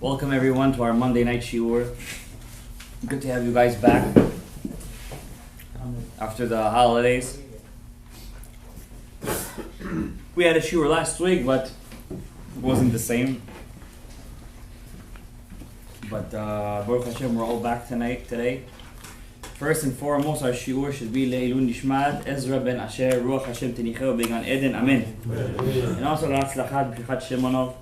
Welcome everyone to our Monday night shiur. Good to have you guys back after the holidays. We had a shiur last week, but it wasn't the same. But Baruch Hashem, we're all back today. First and foremost, our shiur should be Leilun Nishmat Ezra ben Asher Ruach Hashem Tenicheu Began Eden. Amen. And also L'Hatzlachat B'Chat Shemonov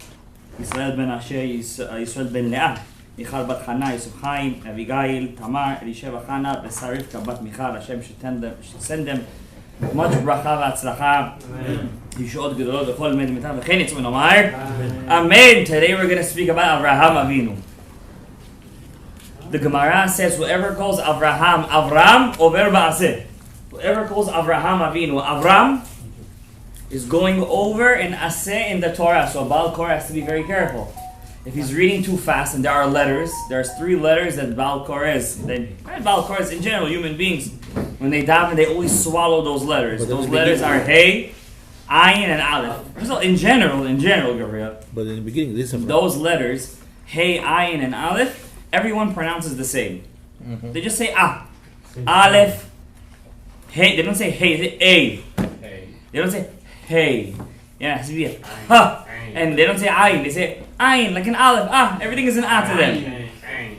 Yisrael ben Asher Yisrael ben Leah Michal bat Chana Yosef Chaim Abigail Tamar Elisheva Chana Besarif Bat Michal Hashem should send them much bracha v'atzlacha. Yishuot gedolot v'chol med mitav v'chen yitzum nomar. Amen. Today we're going to speak about Avraham Avinu. The Gemara says whoever calls Avraham Avram over ba'aseh. Whoever calls Avraham Avinu Avram is going over an aseh in the Torah. So Baal Korah has to be very careful. If he's reading too fast and there are letters, there's 3 letters that Baal Korah is. Baal Korah is in general, human beings, when they daven, they always swallow those letters. Those letters are Hey, Ayin, and Aleph. So in general, Gabriel. But in the beginning, those letters, Hey, Ayin, and Aleph, everyone pronounces the same. They just say Aleph, Hey. They don't say Hey, they say A. They don't say Hey. Yeah, it has to be Ha. And they don't say Ayin, they say Ayin, like an Aleph. Everything is an A to them.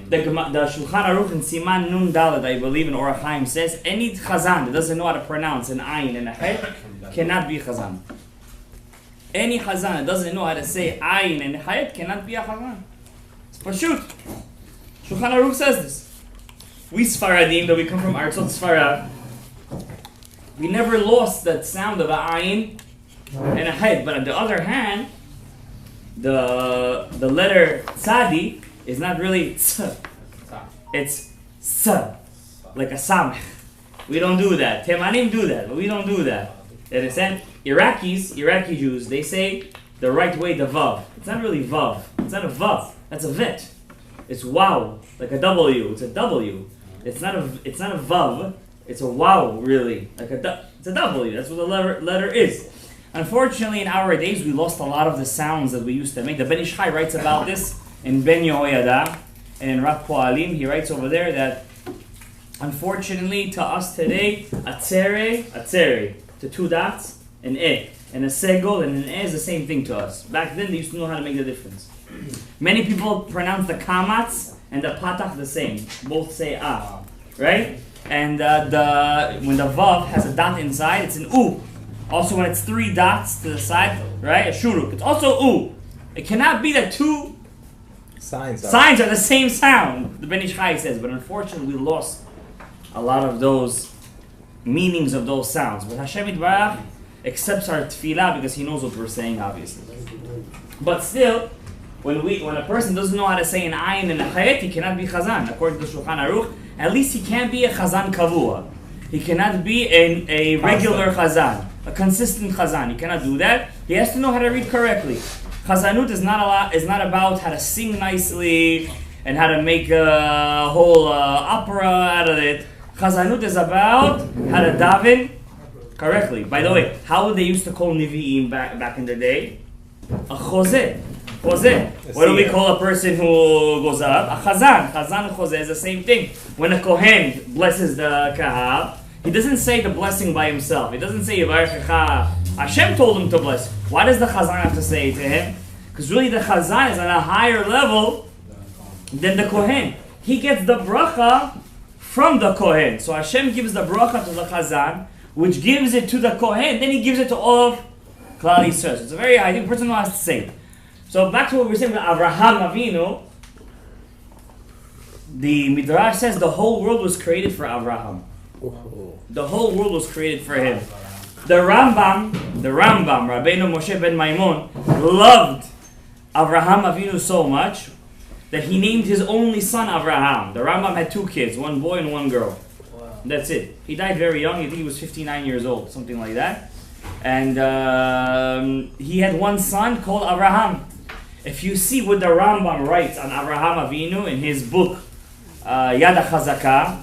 The Shulchan Aruch in Siman Nun Daled, I believe in Orach Chaim, says any Chazan that doesn't know how to pronounce an Ayin and a Chet cannot be Chazan. Any Chazan that doesn't know how to say Ayin and a Chet cannot be a Chazan. It's Pashut. Shulchan Aruch says this. We Sfaradim, though we come from Artzot Sfarad, we never lost that sound of a Ayin and a Chet. But on the other hand, the letter Tzadi is not really Tz. It's S. Like a Samch. We don't do that. Temanim do that, but we don't do that. You understand? Iraqi Jews, they say the right way the Vav. It's not really Vav. It's not a Vav. That's a Vet. It's Wow. Like a W. It's a W. It's not a Vav. It's a Wow, really. It's a W. That's what the letter is. Unfortunately, in our days, we lost a lot of the sounds that we used to make. The Ben Ish Chai writes about this in Ben Yehoyada and in Rav Poalim. He writes over there that, unfortunately, to us today, atzere, to 2 dots, an e, and a segol and an e is the same thing to us. Back then, they used to know how to make the difference. Many people pronounce the kamatz and the patach the same. Both say right? And when the vav has a dot inside, it's an u. Also, when it's 3 dots to the side, right? A shuruk. It's also u. It cannot be that 2 signs are the same sound. The Ben Ish Chai says, but unfortunately, we lost a lot of those meanings of those sounds. But Hashem Yitbarach accepts our tefillah because He knows what we're saying, obviously. But still, when a person doesn't know how to say an ayin and a chayet, he cannot be chazan. According to Shulchan Aruch, at least he can't be a chazan kavua. He cannot be a regular chazan, a consistent chazan. He cannot do that. He has to know how to read correctly. Chazanut is not about how to sing nicely and how to make a whole opera out of it. Chazanut is about how to daven correctly. By the way, how would they used to call Nevi'im back in the day? A chozeh. What do we call a person who goes up? A chazan. Chazan and chozeh is the same thing. When a kohen blesses the kahal, he doesn't say the blessing by himself. He doesn't say Yivarechecha. Hashem told him to bless. Why does the chazan have to say it to him? Because really the chazan is on a higher level than the kohen. He gets the bracha from the kohen. So Hashem gives the bracha to the chazan, which gives it to the kohen. Then he gives it to all of Klal Yisrael. So it's a very, I think, person who has to say it. So back to what we were saying about Avraham Avinu. The Midrash says the whole world was created for Avraham. The whole world was created for him. The Rambam, Rabbeinu Moshe ben Maimon, loved Avraham Avinu so much that he named his only son Avraham. The Rambam had 2 kids, 1 boy and 1 girl. Wow. That's it. He died very young. I think he was 59 years old, something like that. And he had 1 son called Avraham. If you see what the Rambam writes on Avraham Avinu in his book, Yad HaChazakah,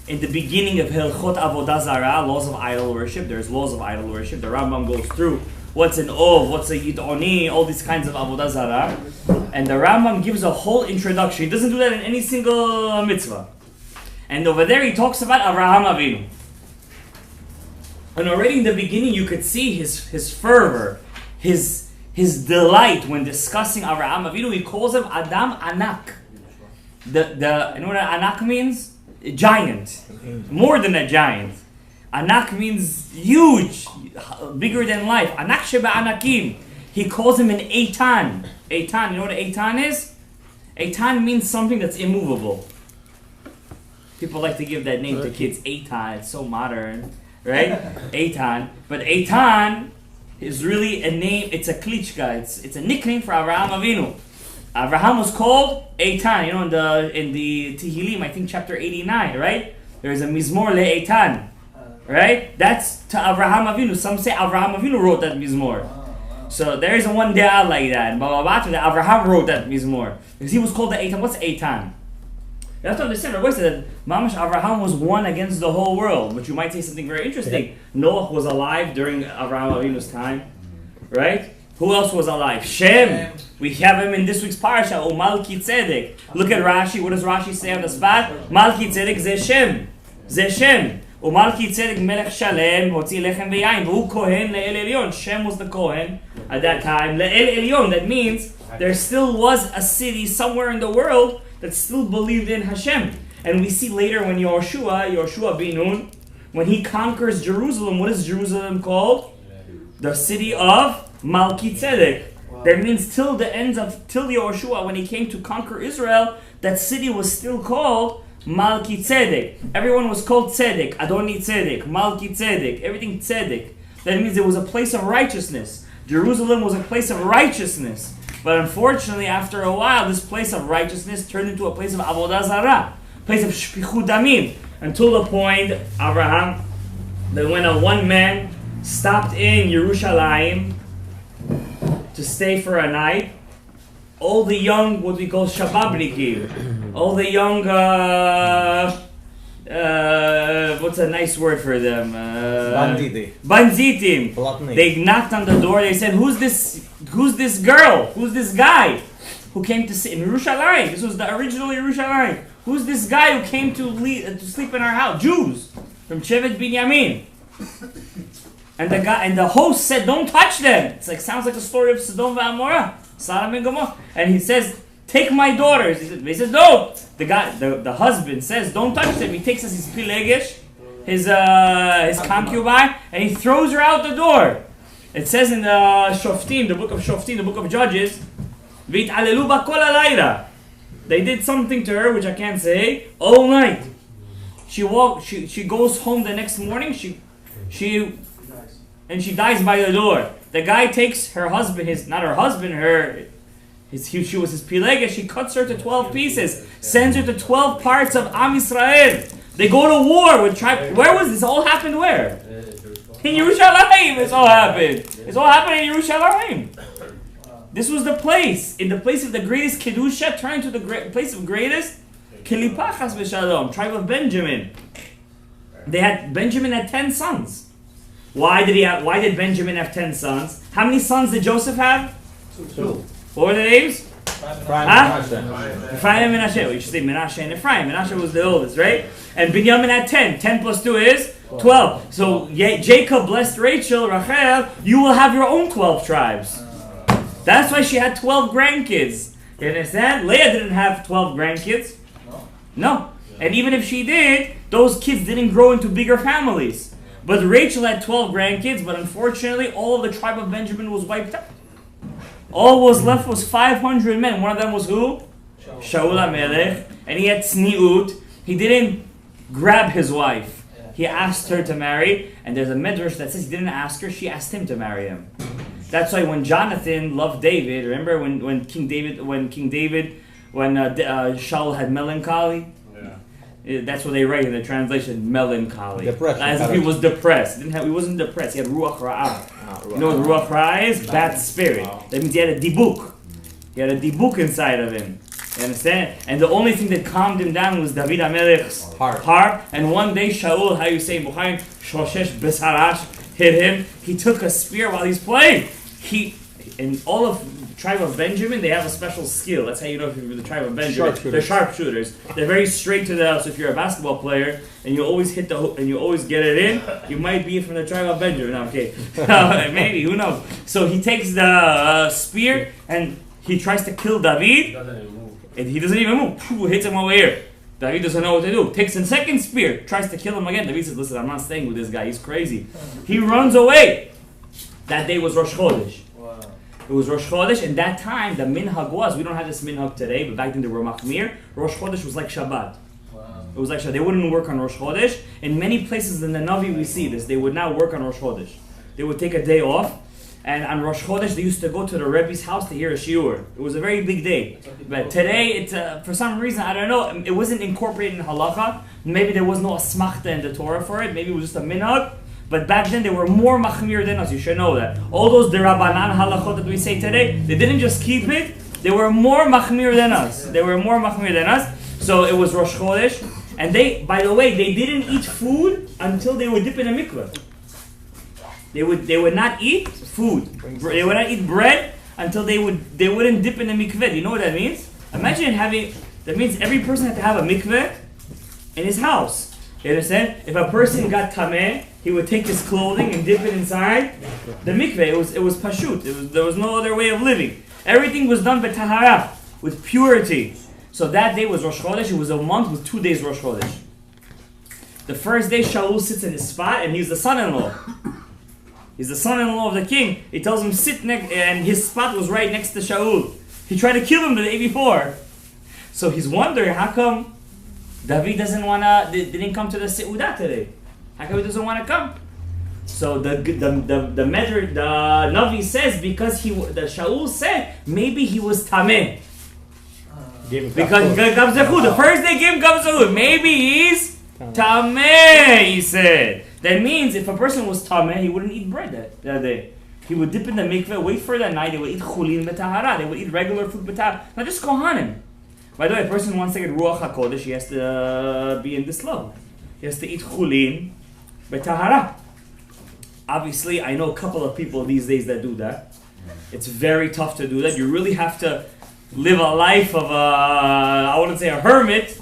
in the beginning of Hilchot Avodah Zarah, laws of idol worship, there's laws of idol worship. The Rambam goes through what's an ov, what's a yid'oni, all these kinds of avodah zarah. And the Rambam gives a whole introduction. He doesn't do that in any single mitzvah. And over there he talks about Avraham Avinu. And already in the beginning you could see his fervor, his delight when discussing Avraham Avinu. He calls him Adam Anak. You know what Anak means? A giant. More than a giant. Anak means huge, bigger than life. Anak sheba anakim. He calls him an Eitan. Eitan, you know what an Eitan is? Eitan means something that's immovable. People like to give that name to kids. Eitan, it's so modern, right? Eitan. But Eitan is really a name, it's a klitschka, it's a nickname for Avraham Avinu. Avraham was called Eitan, you know, in the Tehillim, I think chapter 89, right? There's a Mizmor le'Eitan, right? That's to Avraham Avinu. Some say Avraham Avinu wrote that Mizmor. So there isn't one da'ah like that. But that Avraham wrote that Mizmor. Because he was called the Eitan. What's Eitan? You have to understand, Rabbi said that Mamash Avraham was one against the whole world. But you might say something very interesting. Noah was alive during Avraham Avinu's time, right? Who else was alive? Shem. We have him in this week's Parashat. Oh, Malki Tzedek. Look at Rashi. What does Rashi say on the spot? Malki Tzedek ze Shem. Ze Shem. Oh, Malki Tzedek melech shalem. Hotzi lechem ve'yayin. V'hu kohen le'el elyon. Shem was the kohen at that time. Le'el elyon. That means there still was a city somewhere in the world that still believed in Hashem. And we see later when Yoshua bin Nun, when he conquers Jerusalem, what is Jerusalem called? The city of Malki Tzedek. Wow. That means till Yoshua, when he came to conquer Israel, that city was still called Malki Tzedek. Everyone was called Tzedek, Adoni Tzedek, Malki Tzedek, everything Tzedek. That means it was a place of righteousness. Jerusalem was a place of righteousness. But unfortunately, after a while, this place of righteousness turned into a place of avodah zarah, place of shpichut damim, until the point, Abraham, that when one man stopped in Yerushalayim to stay for a night, all the young, what we call shababrikim, all the young, what's a nice word for them? Banditim. They knocked on the door. They said, "Who's this girl? Who's this guy who came to sit in Yerushalayim? This was the original Yerushalayim. Who's this guy who came to sleep in our house? Jews from Shevet Binyamin." And the host said, "Don't touch them." It's like sounds like the story of Sodom v'Amorah, Sodom and Gomorrah. And he says, "Take my daughters." He says, "No." The husband says, "Don't touch them." He takes his pilegesh, his concubine, and he throws her out the door. It says in the Shoftim, the book of Shoftim, the book of Judges, "V'it'alelu ba kol halayla." They did something to her which I can't say all night. She goes home the next morning. She dies by the door. The guy takes her husband, she was his pilegesh. She cuts her to 12 pieces, sends her to 12 parts of Am Yisrael. They go to war with tribe. Where was this? All happened where? In Yerushalayim. This all happened. It's all happened in Yerushalayim. This was the place. In the place of the greatest kedusha, turned to the place of greatest kilipah chas v'shalom, tribe of Benjamin. Benjamin had 10 sons. Why did Benjamin have 10 sons? How many sons did Joseph have? 2. What were the names? Ephraim and Menashe. You should say Menashe and Ephraim. Menashe was the oldest, right? And Binyamin had 10. 10 plus 2 is 12. So Jacob blessed Rachel, Rachel, you will have your own 12 tribes. That's why she had 12 grandkids. You understand? Leah didn't have 12 grandkids. No. And even if she did, those kids didn't grow into bigger families. But Rachel had 12 grandkids, but unfortunately all of the tribe of Benjamin was wiped out. All was left was 500 men. One of them was who? Shaul HaMelech. And he had tzniut. He didn't grab his wife. He asked her to marry. And there's a medrash that says he didn't ask her, she asked him to marry him. That's why when Jonathan loved David, remember when Shaul had melancholy? That's what they write in the translation, melancholy. Depression. As if he was depressed. He wasn't depressed. He had ruach ra'ah. You know what ruach ra'ah is? Bad spirit. That means he had a dibuk. He had a dibuk inside of him. You understand? And the only thing that calmed him down was David HaMelech's harp. And one day Shaul, how you say in Bukhari, Shoshesh Besarash, hit him. He took a spear while he's playing. In all of the tribe of Benjamin, they have a special skill. That's how you know if you're the tribe of Benjamin. They're sharpshooters. They're very straight to the. So if you're a basketball player and you always hit the hoop and you always get it in, you might be from the tribe of Benjamin. No, okay, maybe, who knows? So he takes the spear and he tries to kill David. And he doesn't even move. Hits him over here. David doesn't know what to do. Takes a second spear, tries to kill him again. David says, "Listen, I'm not staying with this guy. He's crazy." He runs away. That day was Rosh Chodesh. It was Rosh Chodesh, and that time the minhag was, we don't have this minhag today, but back then they were machmir. Rosh Chodesh was like Shabbat. It was like Shabbat. They wouldn't work on Rosh Chodesh. In many places in the Navi we see this. They would not work on Rosh Chodesh. They would take a day off, and on Rosh Chodesh they used to go to the Rebbe's house to hear a shiur. It was a very big day. But today, it's for some reason, I don't know, it wasn't incorporated in halacha. Maybe there was no asmachta in the Torah for it. Maybe it was just a minhag. But back then they were more machmir than us. You should know that. All those derabanan halachot that we say today, they didn't just keep it. They were more machmir than us. So it was Rosh Chodesh. And they, by the way, they didn't eat food until they would dip in a mikveh. They would not eat food. They would not eat bread until they wouldn't dip in the mikveh. Do you know what that means? Imagine that means every person had to have a mikveh in his house. You understand? If a person got tameh, he would take his clothing and dip it inside the mikveh. It was pashut. There was no other way of living. Everything was done by tahara, with purity. So that day was Rosh Chodesh. It was a month with 2 days Rosh Chodesh. The first day, Shaul sits in his spot, and he's the son-in-law. He's the son-in-law of the king. He tells him sit next, and his spot was right next to Shaul. He tried to kill him the day before. So he's wondering, how come David didn't come to the Seudah today? How come he doesn't want to come? So the Navi says because the Shaul said maybe he was tameh. Because he gave Gam the first day gave Gam Zehut. Maybe he's tameh, he said. That means if a person was tameh, he wouldn't eat bread that day. He would dip in the mikveh, wait for the night, they would eat chulin b'tahara. They would eat regular food b'tahara. Not just kohanim. By the way, a person wants to get Ruach HaKodesh, he has to be in this level. He has to eat chulin b'tahara. Obviously, I know a couple of people these days that do that. It's very tough to do that. You really have to live a life of I wouldn't say a hermit,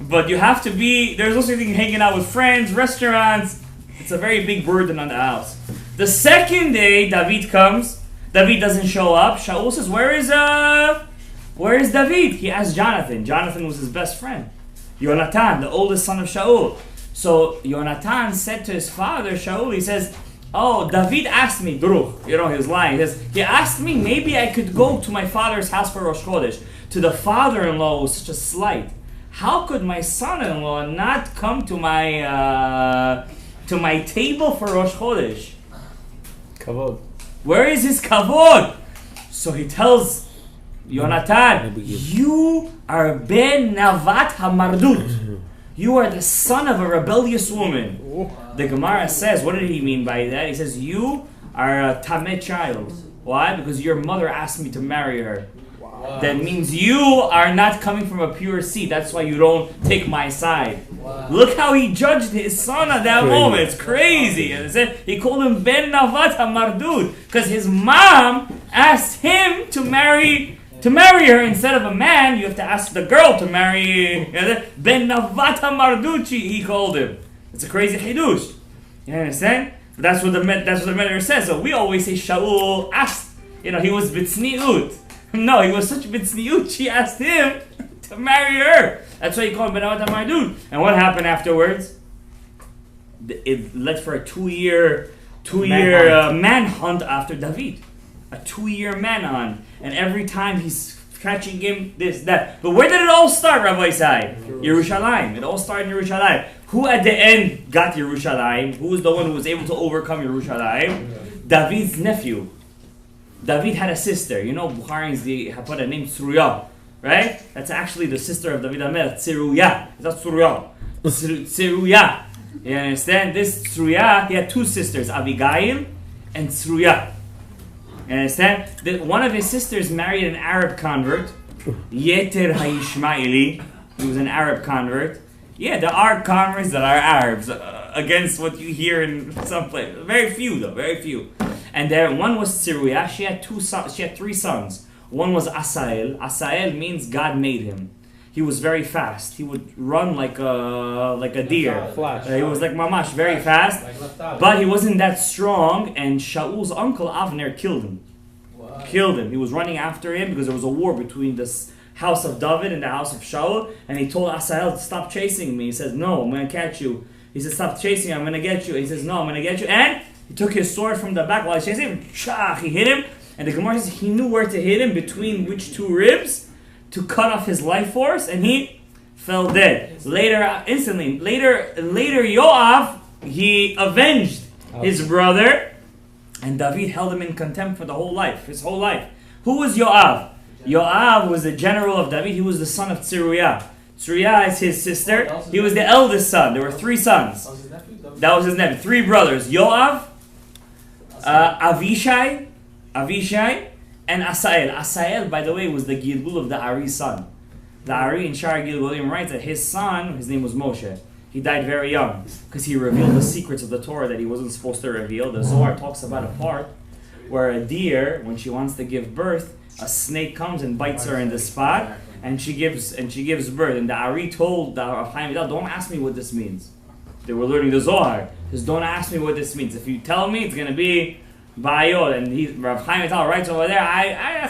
but you have to be, there's also thing hanging out with friends, restaurants. It's a very big burden on the house. The second day, David comes. David doesn't show up. Shaul says, where is David? He asked Jonathan. Jonathan was his best friend. Yonatan, the oldest son of Shaul. So Yonatan said to his father, Shaul, he says, oh, David asked me, Druch, he was lying. He asked me, maybe I could go to my father's house for Rosh Chodesh. To the father-in-law was such a slight. How could my son-in-law not come to my table for Rosh Chodesh? Kavod. Where is his kavod? So he tells Yonatan, you are ben Navat HaMardut. You are the son of a rebellious woman. The Gemara says, what did he mean by that? He says, you are a tameh child. Why? Because your mother asked me to marry her. Wow. That means you are not coming from a pure seed. That's why you don't take my side. Wow. Look how he judged his son at that moment. It's crazy. And he called him Ben Navat HaMardut because his mom asked him to marry her instead of a man. You have to ask the girl to marry. Ben Navat HaMarduchi, he called him. It's a crazy chidush. You understand? But that's what the Medrash says. So we always say Shaul asked. He was bitzniut. No, he was such bitzniut. She asked him to marry her. That's why he called him Ben Navat HaMardut. And what happened afterwards? It led for a two-year manhunt after David. A 2-year manhunt. And every time he's catching him, this, that. But where did it all start, Rabbi Isai? Yerushalayim. It all started in Yerushalayim. Who at the end got Yerushalayim? Who was the one who was able to overcome Yerushalayim? David's nephew. David had a sister. Bukharians, they put a name Tzuruya. Right? That's actually the sister of David HaMelech, Tzeruya. It's not Tzuruya. Tzeruya. You understand? This Tzeruya, he had 2 sisters, Abigail and Tzeruya. You understand? One of his sisters married an Arab convert, Yeter HaYishmaeli. He was an Arab convert. Yeah, there are converts that are Arabs against what you hear in some place. Very few though, very few. And there, one was Tzruya. She had three sons. One was Asael. Asael means God made him. He was very fast. He would run like a deer. He was like mamash, very fast. But he wasn't that strong. And Shaul's uncle Avner killed him. Wow. Killed him. He was running after him because there was a war between this house of David and the house of Shaul. And he told Asael to stop chasing me. He says, "No, I'm going to catch you." He says, "Stop chasing me. I'm going to get you." He says, "No, I'm going to get you." And he took his sword from the back while he's chasing him. He hit him. And the Gemara says he knew where to hit him between which two ribs to cut off his life force, and he fell dead. Later, Joab, he avenged his brother, and David held him in contempt for his whole life. Who was Joab? Joab was the general of David. He was the son of Tzruya. Tzruya is his sister. He was the eldest son. There were three sons. That was his nephew. Three brothers. Joab, Avishai, and Asael. Asael, by the way, was the Gilgul of the Ari's son. The Ari in Shar Gilgulim writes that his son, his name was Moshe. He died very young because he revealed the secrets of the Torah that he wasn't supposed to reveal. The Zohar talks about a part where a deer, when she wants to give birth, a snake comes and bites her in the spot, and she gives birth. And the Ari told the Rav Chaim Gadaev, "Don't ask me what this means." They were learning the Zohar. Just don't ask me what this means. If you tell me, it's going to be Bayot. And Rav Chaim Gadaev writes over there, I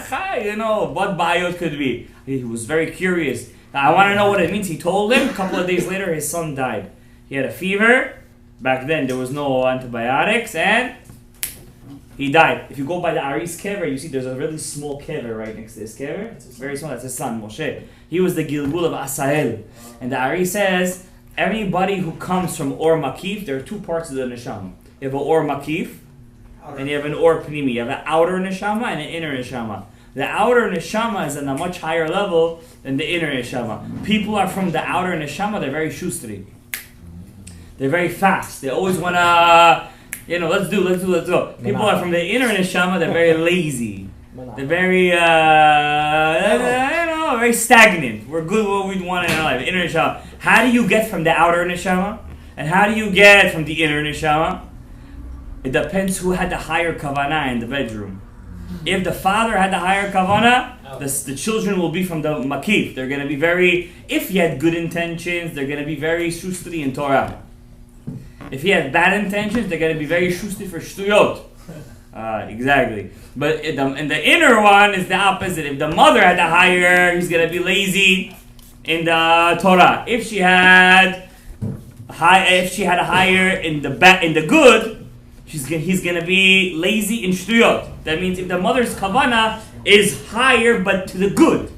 what Bayot could be. He was very curious. I want to know what it means. He told him. A couple of days later, his son died. He had a fever. Back then, there was no antibiotics, and he died. If you go by the Ari's kever, you see there's a really small kever right next to his kever. It's very small. That's his son, Moshe. He was the Gilgul of Asael. And the Ari says, everybody who comes from Or Makif, there are two parts of the neshama. You have an Or Makif, and you have an Or Pnimi. You have an outer neshama and an inner neshama. The outer neshama is on a much higher level than the inner neshama. People are from the outer neshama, they're very shustri. They're very fast. They always want to, let's go. People are from the inner neshama, they're very lazy. They're very, very stagnant. We're good what we want in our life. Inner neshama. How do you get from the outer neshama? And how do you get from the inner neshama? It depends who had the higher kavanah in the bedroom. If the father had the higher kavanah, the children will be from the makif. They're going to be very, if he had good intentions, they're going to be very shustri in Torah. If he had bad intentions, they're going to be very shustri for shtuyot. Exactly. But and the inner one is the opposite. If the mother had the higher, he's going to be lazy in the Torah. If she had a higher in the good, he's going to be lazy in shtuyot. That means if the mother's kavanah is higher but to the good,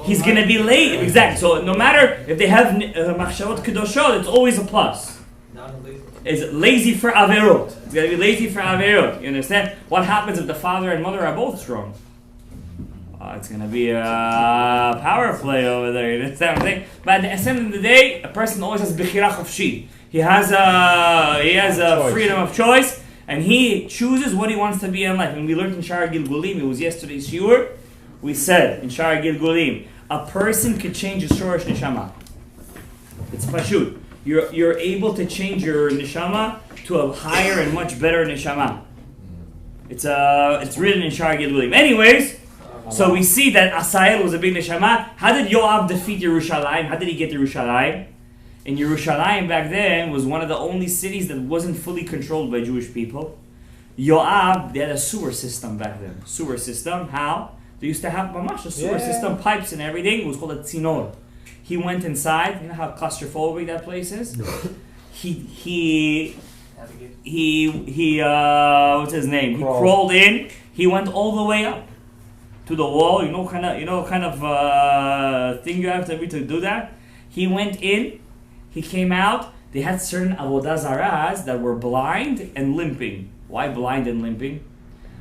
he's going to be lazy. Exactly. So no matter if they have machshavot kedoshot, it's always a plus. It's lazy for averot. It's going to be lazy for averot. You understand? What happens if the father and mother are both strong? It's going to be a power play over there. You understand what I'm saying? But at the end of the day, a person always has bechira chofshi. He has a freedom of choice, and he chooses what he wants to be in life. And we learned in Shar Gilgulim, it was yesterday's shiur, we said in Shar Gilgulim, a person could change his shorosh neshama. It's pashut. You're able to change your neshama to a higher and much better neshama. It's written in Shar Gilgulim. Anyways, so we see that Asael was a big neshama. How did Joab defeat Yerushalayim? How did he get Yerushalayim? And Yerushalayim back then was one of the only cities that wasn't fully controlled by Jewish people. Joab, they had a sewer system back then. Sewer system, how? They used to have mamash, a sewer system, pipes and everything. It was called a tzinor. He went inside. You know how claustrophobic that place is? He what's his name? He crawled in. He went all the way up to the wall. You know kind of thing you have to do that. He went in. He came out. They had certain avodah zaras that were blind and limping. Why blind and limping?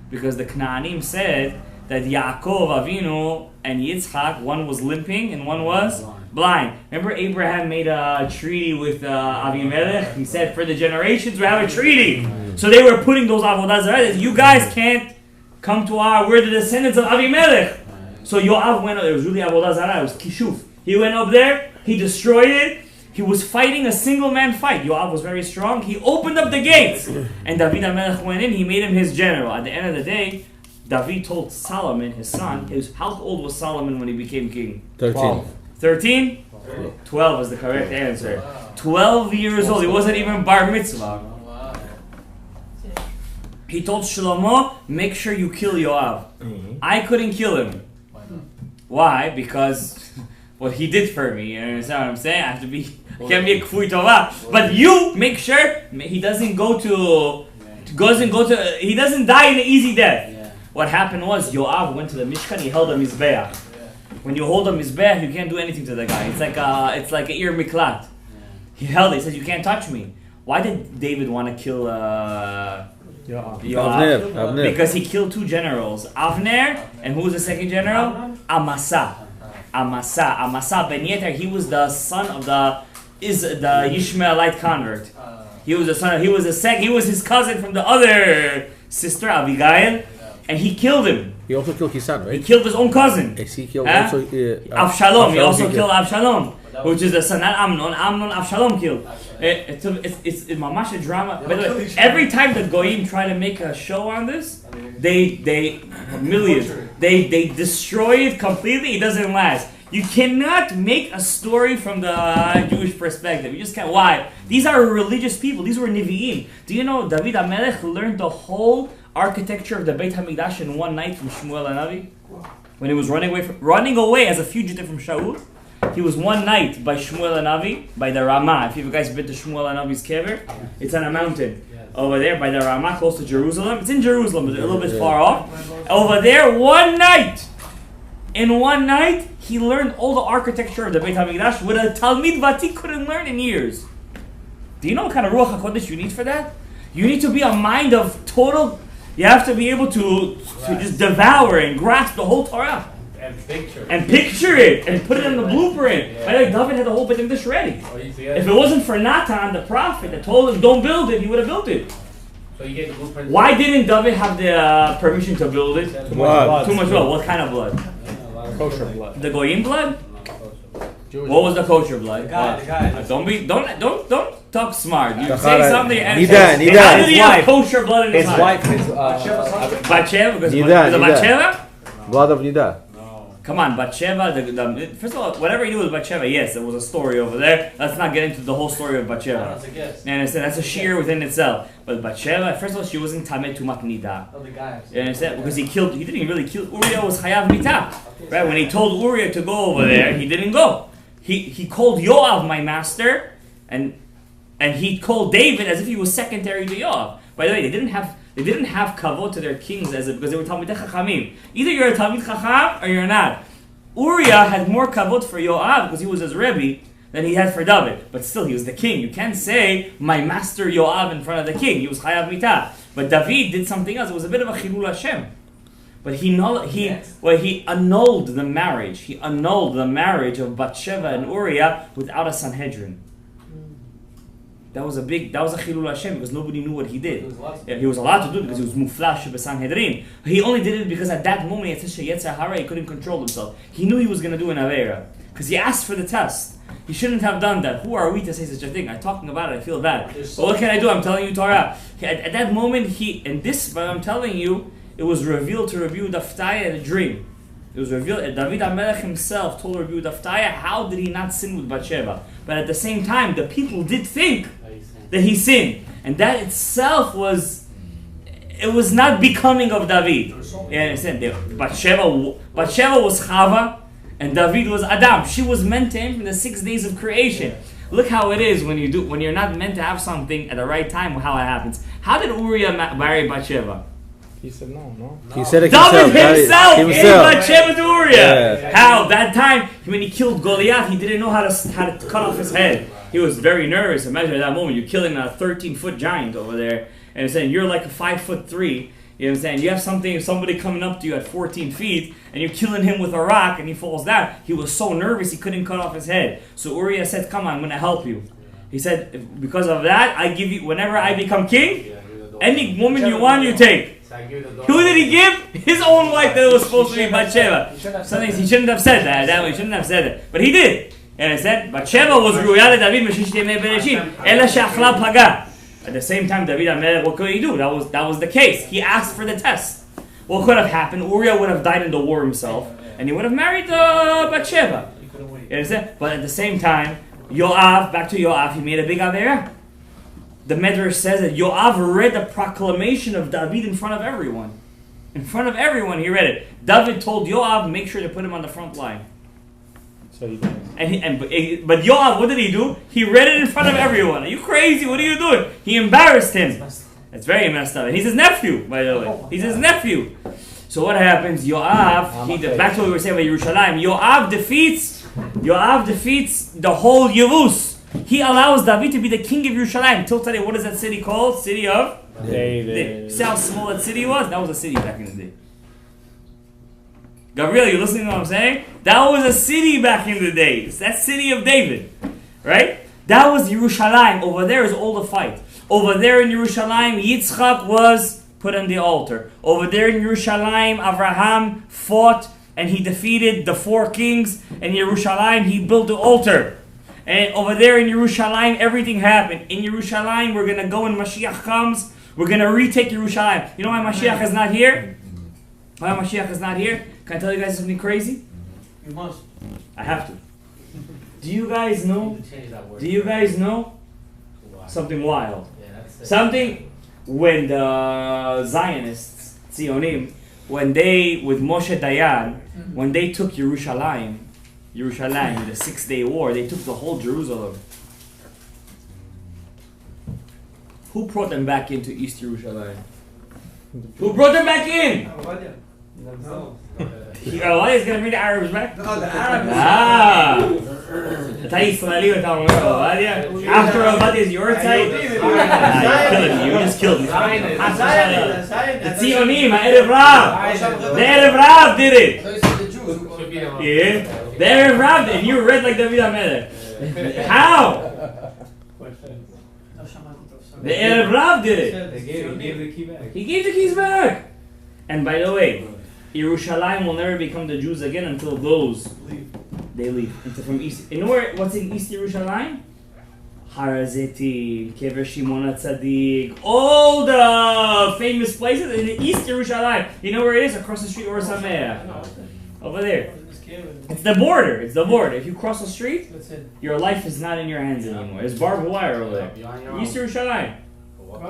Because the Knaanim said that Yaakov Avinu and Yitzchak, one was limping and one was blind. Remember Abraham made a treaty with Avimelech? He said, for the generations we have a treaty. So they were putting those avodah zaras. You guys can't come to we're the descendants of Avimelech. So Yoav went, it was really avodah zarah, it was kishuf. He went up there, he destroyed it, He was fighting a single man fight. Joab was very strong. He opened up the gates. And David HaMelech went in. He made him his general. At the end of the day, David told Solomon, his son, how old was Solomon when he became king? 13. 13? 12 is the correct answer. 12 years old. He wasn't even bar mitzvah. He told Shlomo, make sure you kill Joab. I couldn't kill him. Why? Because what he did for me. You understand what I'm saying? I can't be a kfui tova. But you make sure he doesn't he doesn't die in an easy death. Yeah. What happened was Joab went to the Mishkan. He held a mizbeach. When you hold a mizbeach, you can't do anything to the guy. It's like a ir miklat. He held it. He said, you can't touch me. Why did David want to kill Joab? Because he killed 2 generals, Avner, and who was the second general? Amasa ben Yeter. He was the son of the Ishmaelite convert. He was his cousin from the other sister, Abigail, and he killed him. He also killed his son, right? He killed his own cousin. Yes, he killed also Avshalom. He also killed Avshalom, which is the son, not Amnon. Amnon, Avshalom killed. It's mamash a drama. By the way, every time the Goyim try to make a show on this, they destroy it completely. It doesn't last. You cannot make a story from the Jewish perspective. You just can't. Why? These are religious people. These were Nevi'im. Do you know David HaMelech learned the whole architecture of the Beit HaMikdash in one night from Shmuel HaNavi? When he was running away as a fugitive from Shaul. He was one night by Shmuel HaNavi, by the Ramah. If you guys been to Shmuel HaNavi's kever, it's on a mountain. Over there by the Ramah, close to Jerusalem. It's in Jerusalem, but a little bit far off. Over there, one night. In one night, he learned all the architecture of the Beit HaMikdash with a Talmid Vati couldn't learn in years. Do you know what kind of Ruach HaKodesh you need for that? You need to be a mind of total... You have to be able to just devour and grasp the whole Torah. And picture it. And put it in the blueprint. By the way, David had the whole Beit HaMikdash ready. If it wasn't for Natan, the prophet, that told him don't build it, he would have built it. So you get the blueprint. Why didn't David have the permission to build it? Too much blood. What kind of blood? Kosher blood. The Goyim blood? What was the kosher blood? The guy. Don't talk smart. You say something and Nida. how did he have kosher blood in his wife heart? is Bathsheba? Because Nida. Bathsheba? Blood of Nida. Come on, Bathsheba. First of all, whatever you do with Bathsheba, yes, there was a story over there. Let's not get into the whole story of Bathsheba. You understand? That's a sheer within itself. But Bathsheba, first of all, she wasn't Tameh Tumat Nida. You understand? Because he didn't really kill. Uriah was Chayav Mitah. Right? When he told Uriah to go over there, he didn't go. He called Joab my master, and he called David as if he was secondary to Joab. By the way, they didn't have kavod to their kings because they were Talmidei Chachamim. Either you're a Talmid Chacham or you're not. Uriah had more kavod for Joab because he was his Rebbe than he had for David. But still, he was the king. You can't say my master Joab in front of the king. He was Chayav Mitah. But David did something else. It was a bit of a Chilul Hashem. But he annulled the marriage. He annulled the marriage of Bathsheba and Uriah without a Sanhedrin. That was a Chilul Hashem because nobody knew what he did. He was allowed to do it because he was Muflash b'Sanhedrin. He only did it because at that moment he couldn't control himself. He knew he was going to do an Avera because he asked for the test. He shouldn't have done that. Who are we to say such a thing? I'm talking about it. I feel bad. But what can I do? I'm telling you Torah. At that moment but I'm telling you, it was revealed to Rabbi Daftaya in a dream. It was revealed. David HaMelech himself told Rabbi Daftaya, how did he not sin with Bathsheba? But at the same time, the people did think that he sinned, and that itself was not becoming of David. You understand? Bathsheba was Chava, and David was Adam. She was meant to him from the 6 days of creation. Look how it is when you're not meant to have something at the right time. How it happens. How did Uriah marry Bathsheba? He said no. He said it David himself gave Bathsheba to Uriah. Yeah. How? That time, when he killed Goliath, he didn't know how to cut off his head. He was very nervous. Imagine at that moment, you're killing a 13-foot giant over there, and saying you're like a 5'3". You know what I'm saying? You have somebody coming up to you at 14 feet, and you're killing him with a rock, and he falls down. He was so nervous, he couldn't cut off his head. So Uriah said, come on, I'm going to help you. He said, because of that, I give you, whenever I become king, any woman you want, you take. Who did he give? His own wife that was supposed to be Bathsheba. Some things he shouldn't have said that. He shouldn't have said it. But he did. And it said, Bathsheba was ruya leDavid b'shisht yemei Bereshit, ela she'achla paga. At the same time, David HaMelech, what could he do? That was the case. He asked for the test. What could have happened? Uriah would have died in the war himself, and he would have married Bathsheba. You understand? But at the same time, Joab, back to Joab, he made a big averah. The Medrash says that Joab read the proclamation of David in front of everyone. In front of everyone, he read it. David told Joab, make sure to put him on the front line. So he does. But Joab, what did he do? He read it in front of everyone. Are you crazy? What are you doing? He embarrassed him. It's very messed up. And he's his nephew, by the way. He's his nephew. So what happens? Joab, back to what we were saying about Yerushalayim. Joab defeats the whole Yevus. He allows David to be the king of Yerushalayim. Till today, what is that city called? City of David. See how small that city was? That was a city back in the day. Gabriel, you listening to what I'm saying? That was a city back in the day. It's that city of David. Right? That was Yerushalayim. Over there is all the fight. Over there in Yerushalayim, Yitzchak was put on the altar. Over there in Yerushalayim, Avraham fought and he defeated the 4 kings. In Yerushalayim, he built the altar. And over there in Yerushalayim, everything happened. In Yerushalayim, we're going to go when Mashiach comes. We're going to retake Yerushalayim. You know why Mashiach is not here? Why Mashiach is not here? Can I tell you guys something crazy? You must. I have to. Do you guys know? Something wild? Something when the Zionists, Zionim, when they, with Moshe Dayan, when they took Yerushalayim, the 6-day war, they took the whole Jerusalem. Who brought them back into East Yerushalayim? Who brought them back in? Allah is going to bring the Arabs back? No, the Arabs. That's how Israeli with our after Ovadia is your type? You just killed me. The Zionim, the Erev Rav did it. Yeah, the Erev Rav did it. You read like David HaMelech. How? The Erev Rav did it. He gave the key back. He gave the keys back. And by the way, Yerushalayim will never become the Jews again until they leave. Until from East. You know what's in East Yerushalayim? Har HaZetim, Kever Shimon HaTzadik, all the famous places in East Yerushalayim. You know where it is? Across the street, or Sameach. Over there. It's the border. If you cross the street, your life is not in your hands anymore. There's barbed wire over there. East Yerushalayim.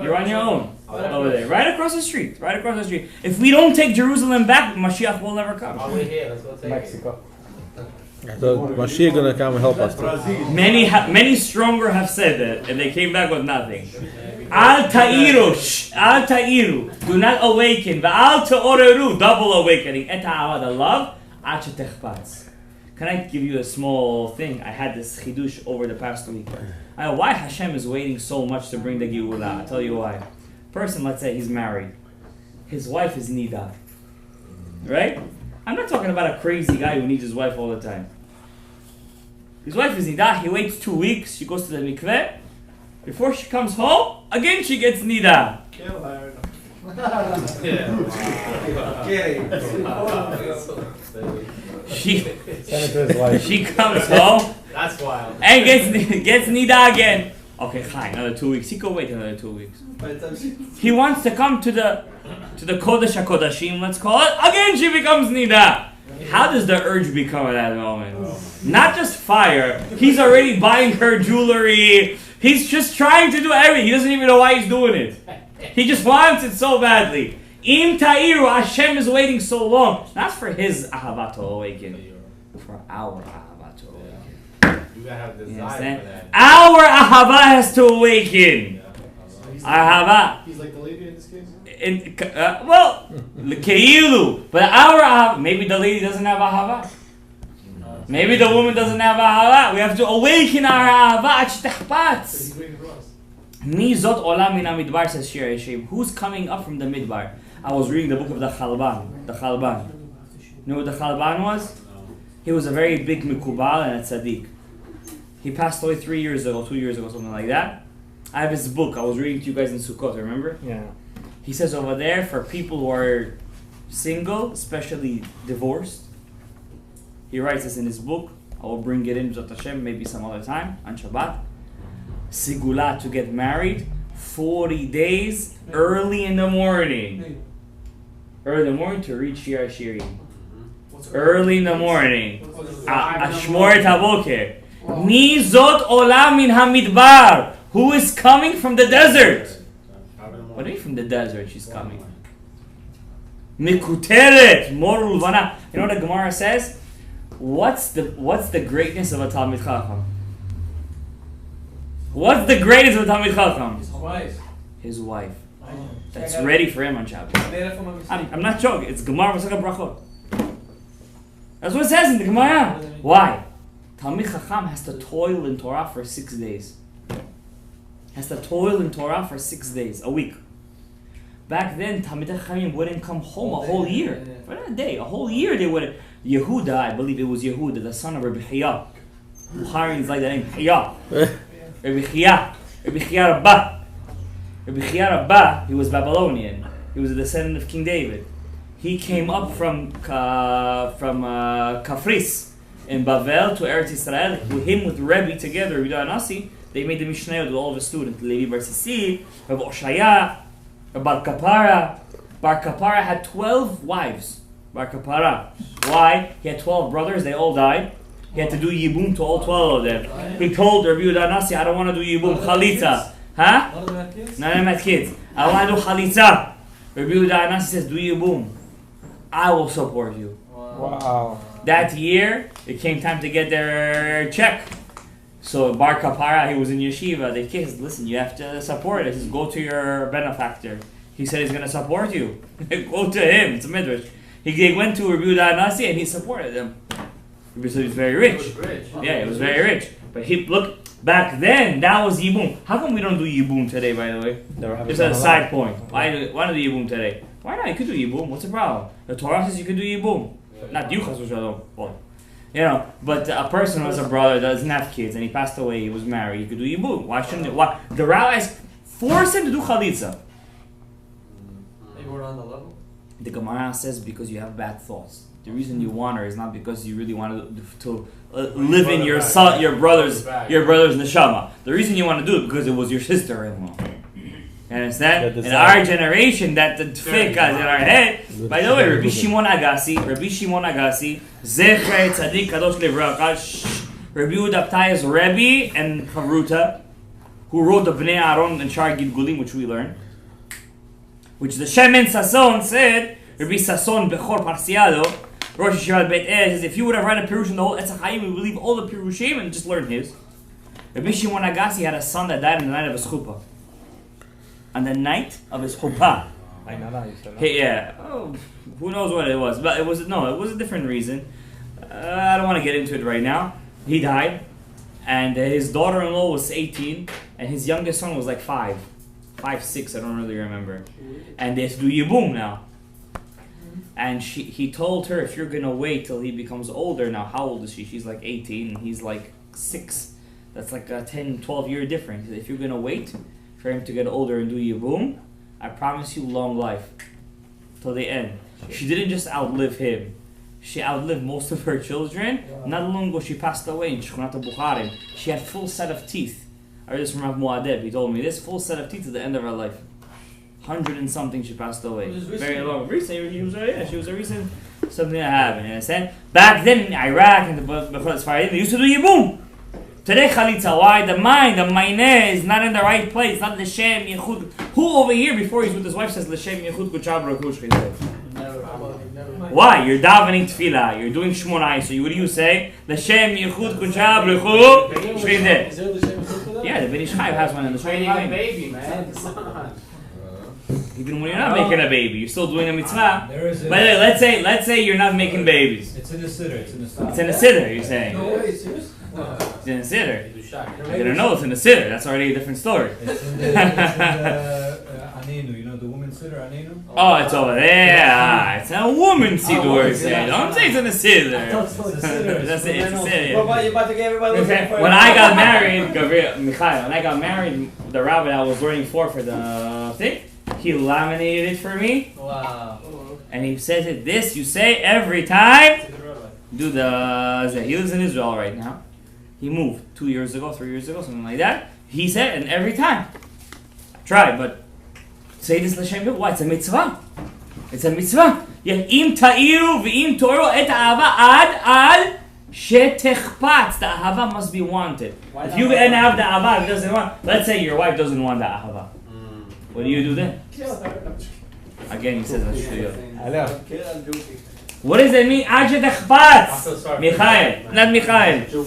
You're on your own over there, right across the street. If we don't take Jerusalem back, Mashiach will never come. Let's go take Mexico. So Mashiach gonna come and help us. Many stronger have said that, and they came back with nothing. Al ta'iru, do not awaken. Al ta'oreru, double awakening. Et ha'avad, the love. Ad she'techpatz. Can I give you a small thing? I had this chidush over the past week. Why Hashem is waiting so much to bring the Geulah? I'll tell you why. Person, let's say he's married. His wife is nida. Right? I'm not talking about a crazy guy who needs his wife all the time. His wife is nida. He waits 2 weeks. She goes to the mikveh. Before she comes home, again she gets nida. She comes home. That's wild. And gets nida again. Okay, fine. Another 2 weeks. He could wait another 2 weeks. He wants to come to the Chodesh HaKodashim, let's call it. Again, she becomes nida. How does the urge become at that moment? Not just fire. He's already buying her jewelry. He's just trying to do everything. He doesn't even know why he's doing it. He just wants it so badly. Im ta'iru, Hashem is waiting so long. Not for his ahava to awaken. For our ahava to awaken. You gotta have desire for that. Our ahava has to awaken. Ahava. He's like the lady in this case? Keilu. But our ahava, maybe the lady doesn't have ahava. Maybe the woman doesn't have ahava. We have to awaken our ahava. He's waiting for us. Mi zot olam min hamidbar, says Shir Hashem. Who's coming up from the midbar? I was reading the book of the Chalban. You know what the Chalban was? He was a very big mikubal and a tzaddik. He passed away 2 years ago, something like that. I have his book. I was reading to you guys in Sukkot, remember? Yeah. He says over there, for people who are single, especially divorced, he writes this in his book, I will bring it in Zot Hashem maybe some other time on Shabbat. Sigula to get married, 40 days early in the morning. Early in the morning to reach Shir HaShirim. Early in the morning. Ashmor Taboker. Mi Zot Olam Min HaMidbar. Who is coming from the desert? What do you mean from the desert she's coming? Mikuteret Mor Ulvana. You know what the Gemara says? What's the greatness of a Talmid Chacham? What's the greatest of a Talmid Chacham? His wife. His wife. That's ready for him on Shabbat. I'm not joking. It's Gemara Masakah Brachot. That's what it says in the Gemara. Why? Talmid Chacham has to toil in Torah for 6 days. Has to toil in Torah for 6 days, a week. Back then, Talmid Chachamim wouldn't come home a whole year. For a day, a whole year they wouldn't. Yehuda, I believe it was Yehuda, the son of Rabbi Chiya. Bukharians like that name, Chiya. Rabbi Chiya. Rabbi Chiya Rabbah. Rabbi Chiya Rabbah, he was Babylonian. He was a descendant of King David. He came up from Kafris in Bavel to Eretz Yisrael. With Rebbe together, Rabbi Anasi, they made the Mishnah with all of his students. Levi Bar Sisi, Rabbi Oshaya, Bar Kapara. Bar Kapara had 12 wives. Bar Kapara. Why? He had 12 brothers, they all died. He had to do Yibum to all 12 of them. He told Rabbi Nasi, I don't want to do Yibum, Chalitza. Huh? None of them had kids. I want to do Chalitza. Rabbi Nasi says, do Yibum. I will support you. Wow. That year, it came time to get their check. So Bar Kapara, he was in yeshiva. The kids, listen, you have to support it. He says, go to your benefactor. He said he's going to support you. Go to him. It's a midrash. He went to Rabbi Nasi and he supported him. Rabbi said he was very rich. Yeah, he was very rich. But look, back then, that was Yibum. How come we don't do Yibum today, by the way? Just as a side point. Why do Yibum today? Why not? You could do Yibum. What's the problem? The Torah says you could do Yibum. Not you, Chas v'Shalom. Well, you know, but a person who has a brother that doesn't have kids and he passed away, he was married, he could do Yibum. Why shouldn't it? Why? The rabbis force him to do Chalitza. Maybe we're on the level. The Gemara says because you have bad thoughts. The reason you want her is not because you really want to live in your son, your brother's neshama. The reason you want to do it because it was your sister-in-law. You understand? In our generation, that the tefillah is in our head. By the way, Rabbi Shimon Agassi, Zecher Tzadik Kadosh Livracha, Rabbi Yehuda Abtai's Rebbe and Chavruta, who wrote the Bnei Aaron and Shar Gilgulim, which we learned. Which the Shemen Sasson said, Rabbi Sasson Bechor Parsiado, Rosh Yeshivat Beit El, says if you would have read a Pirush in the whole Etz HaChaim, we would leave all the Pirushim and just learn his. Rabbi Shimon Agassi had a son that died on the night of his chuppah. On the night of his chuppah. Yeah. Oh, who knows what it was? But it was a different reason. I don't want to get into it right now. He died, and his daughter-in-law was 18, and his youngest son was like 5, 6. I don't really remember. And they have to do Yibum now. And he told her, if you're gonna wait till he becomes older, now how old is she? She's like 18, and he's like 6. That's like a 10, 12-year difference. If you're gonna wait for him to get older and do Yibum, I promise you long life till the end. She didn't just outlive him. She outlived most of her children. Not long ago she passed away in Shechonat Bukharim. She had full set of teeth. I heard this from Rav Muadeb. He told me this full set of teeth at the end of her life. 100 and something she passed away. Very long. Recently, she was a recent something that happened. You understand? Back then in Iraq and the Sfardim, they used to do Yibum. Today, Chalitza, why? The Maineh is not in the right place. Not L'Shem Yechud. Who over here, before he's with his wife, says L'Shem Yechud Kuchab Rakush? Why? You're davening tefillah. You're doing Shmonai. So what do you say? L'Shem Yechud Kuchab Rakush. Yeah, the Ben Ish Chai has one in the Shmonai. Baby, man. Even when you're not making a baby, you're still doing a mitzvah. But let's say you're not making babies. It's in the siddur. It's in the style. It's in the siddur, you're saying. No way, serious? It's in the siddur. You don't know it's in the siddur. That's already a different story. It's in the Anenu. You know the woman's siddur, Anenu? Oh, it's over there. It's a woman's siddur. Don't say it's in the siddur. That's it. It's a siddur. What you about to get everybody looking for? When I got married, the rabbi I was learning for the thing, he laminated it for me. Wow. And he says it this, you say every time. do the. He lives in Israel right now. He moved 2 years ago, 3 years ago, something like that. He said, and every time, I tried, but say this l'shem Yod. Why? It's a mitzvah. It's a mitzvah. Im ta'iru v'im to'ru et ahava ad shetechpatz. The ahava must be wanted. If you and have the ahava, doesn't want. Let's say your wife doesn't want the ahava. What do you do then? Again, he says, what does that mean? Ad shetechpatz. Michael, not Michael.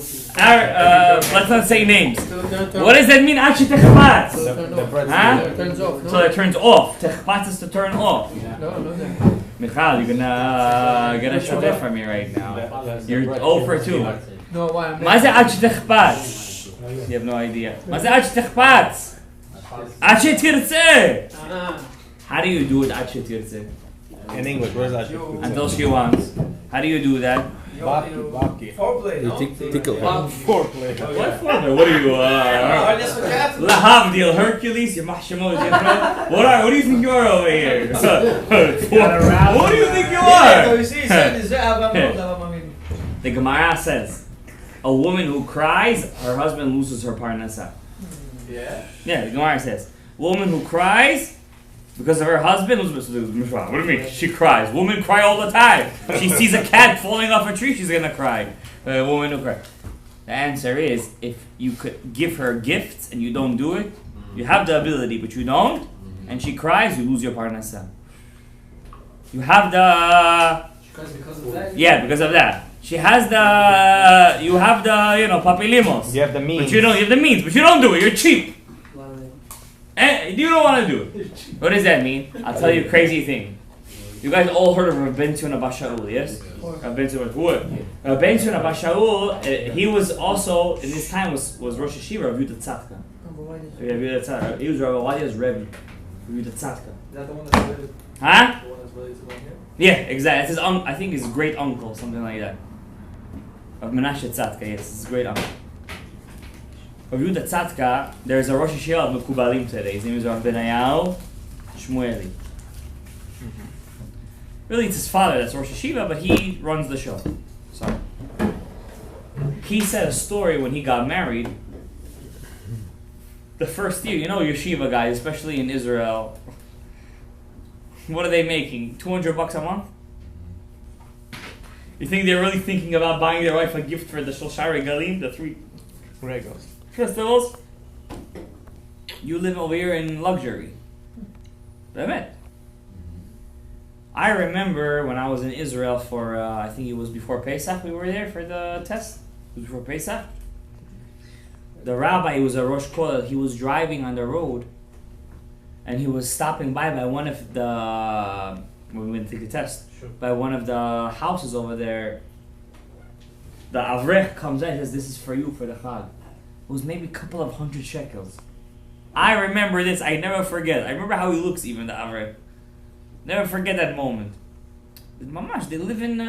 Let's not say names. What does that mean? Ad shetechpatz. Turns off. No? So it turns off. Techpatz is to turn off. No. Michal, you're gonna get a shadeh from me right now. You're 0 for 2. No, why? מה זה עד שתחפץ? You have no idea. מה זה עד שתחפץ? עד שתרצה. How do you do it עד שתרצה? In English, where's that? Until she wants. How do you do that? Foreplay, no? Tickle her. Foreplay. What foreplay? What are you? Lahavdil, Hercules, you're Mahshamod. What do you think you are over here? What do you think you are? The Gemara says, a woman who cries, her husband loses her parnasa. Yeah, the Gemara says, woman who cries because of her husband loses. What do you mean? She cries. Women cry all the time. She sees a cat falling off a tree, she's gonna cry. A woman who cries. The answer is, if you could give her gifts and you don't do it, you have the ability but you don't, and she cries, you lose your parnasa. You have the. Because of that? Yeah, because of that. She has the. You have the, papilimos. You have the means. But you have the means, but you don't do it. You're cheap. And you don't want to do it. What does that mean? I'll tell you a crazy thing. You guys all heard of Rav Ben-Tzion Abba Shaul, yes? Rav Ben-Tzion Rav Ben-Tzion Abba Shaul, he was also, in this time, was Rosh Hashiva, Rav Yudah Tzadka. He was Rav Avadia's Rebbe, Rav Yudah Tzadka. Is that the one that's related? Huh? The one that's related to one here? Yeah, exactly. It's I think his great uncle, something like that. Of Menashe Tzadka, yes, his great uncle. Rav Yudah Tzadka, there's a Rosh Hashiva of Mekubalim today. His name is Rav Benayahu Shmueli. Really, it's his father that's Rosh Hashiva, but he runs the show. So, he said a story when he got married. The first year, yeshiva guys, especially in Israel, what are they making? $200 a month? You think they're really thinking about buying their wife a gift for the Shoshar Galim, the 3 Regos. festivals? You live over here in luxury. באמת. I remember when I was in Israel for, I think it was before Pesach, we were there for the test. It was before Pesach. The rabbi, he was a Rosh Kollel, he was driving on the road and he was stopping by one of the, when we went to take the test, by one of the houses over there. The Avrech comes out and says, this is for you for the Chag. It was maybe a couple of 100 shekels. I remember this, I never forget. I remember how he looks even, the Avrech. Never forget that moment. Mamash, they live in,